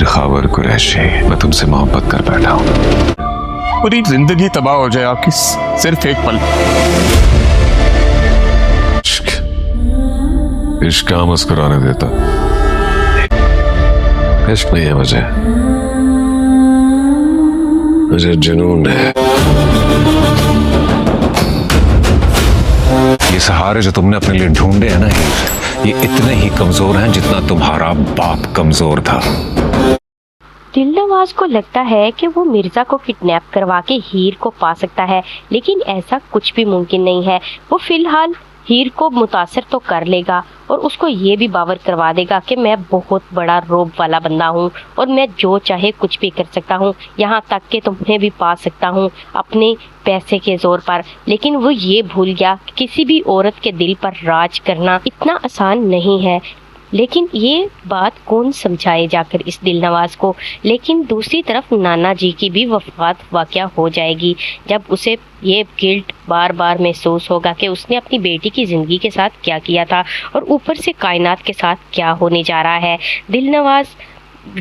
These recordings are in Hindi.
हीर खावर कुरैशी, मैं तुमसे मोहब्बत कर बैठा हूँ। पूरी जिंदगी तबाह हो जाए आपकी सिर्फ एक पल। इश्क क्या मुस्कुराने देता, इश्क नहीं है मुझे जुनून है। ये सहारे जो तुमने अपने लिए ढूंढे हैं ना हीर, ये इतने ही कमजोर हैं जितना तुम्हारा बाप कमजोर था। दिलनवाज को लगता है कि वो मिर्जा को किडनैप करवा के हीर को पा सकता है, लेकिन ऐसा कुछ भी मुमकिन नहीं है। वो फिलहाल हीर को मुतासर तो कर लेगा और उसको ये भी बावर करवा देगा कि मैं बहुत बड़ा रोब वाला बंदा हूँ और मैं जो चाहे कुछ भी कर सकता हूँ, यहाँ तक कि तुम्हें भी पा सकता हूँ अपने पैसे के जोर पर। लेकिन वो ये भूल गया कि किसी भी औरत के दिल पर राज करना इतना आसान नहीं है। लेकिन ये बात कौन समझाए जाकर इस दिलनवाज को। लेकिन दूसरी तरफ नाना जी की भी वफात वाक़या हो जाएगी, जब उसे ये गिल्ट बार बार महसूस होगा कि उसने अपनी बेटी की ज़िंदगी के साथ क्या किया था और ऊपर से कायनात के साथ क्या होने जा रहा है। दिलनवाज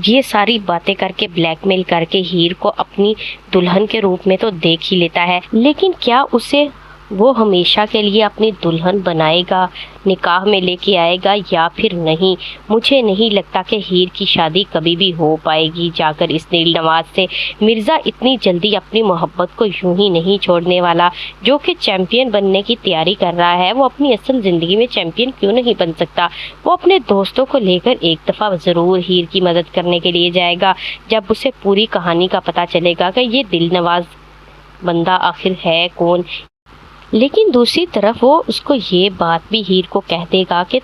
ये सारी बातें करके ब्लैकमेल करके हीर को अपनी दुल्हन के रूप में तो देख ही लेता है, लेकिन क्या उसे वो हमेशा के लिए अपनी दुल्हन बनाएगा, निकाह में लेके आएगा या फिर नहीं। मुझे नहीं लगता कि हीर की शादी कभी भी हो पाएगी जाकर इस दिलनवाज से। मिर्ज़ा इतनी जल्दी अपनी मोहब्बत को यूं ही नहीं छोड़ने वाला। जो कि चैम्पियन बनने की तैयारी कर रहा है, वो अपनी असल ज़िंदगी में चैम्पियन क्यों नहीं बन सकता। वो अपने दोस्तों को लेकर एक दफ़ा ज़रूर हीर की मदद करने के लिए जाएगा, जब उसे पूरी कहानी का पता चलेगा कि ये दिलनवाज बंदा आखिर है कौन। लेकिन दूसरी तरफ वो उसको ये बात भी हीर को कह देगा कि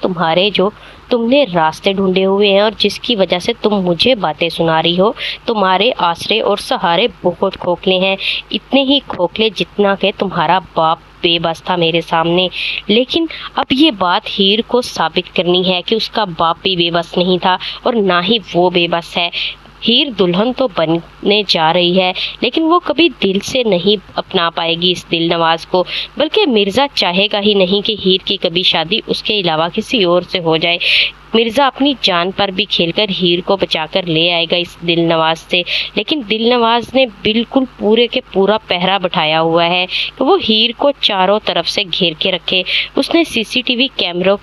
तुमने रास्ते ढूंढे हुए हैं और जिसकी वजह से तुम मुझे बातें सुना रही हो, तुम्हारे आसरे और सहारे बहुत खोखले हैं, इतने ही खोखले जितना कि तुम्हारा बाप बेबस था मेरे सामने। लेकिन अब ये बात हीर को साबित करनी है कि उसका बाप भी बेबस नहीं था और ना ही वो बेबस है। हीर दुल्हन तो बनने जा रही है, लेकिन वो कभी दिल से नहीं अपना पाएगी इस दिलनवाज को, बल्कि मिर्ज़ा चाहेगा ही नहीं कि हीर की कभी शादी उसके अलावा किसी और से हो जाए। मिर्ज़ा अपनी जान पर भी खेलकर हीर को बचाकर ले आएगा इस दिलनवाज से। लेकिन दिलनवाज ने बिल्कुल पूरे के पूरा पहरा बैठाया हुआ है कि वो हीर को चारों तरफ से घेर के रखे। उसने सीसीटीवी कैमरों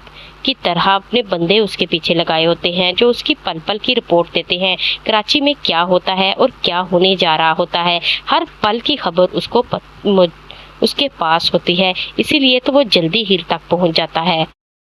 की तरह अपने बंदे उसके पीछे लगाए होते हैं, जो उसकी पल पल की रिपोर्ट देते हैं। कराची में क्या होता है और क्या होने जा रहा होता है, हर पल की खबर उसके पास होती है, इसीलिए तो वो जल्दी हीर तक पहुंच जाता है।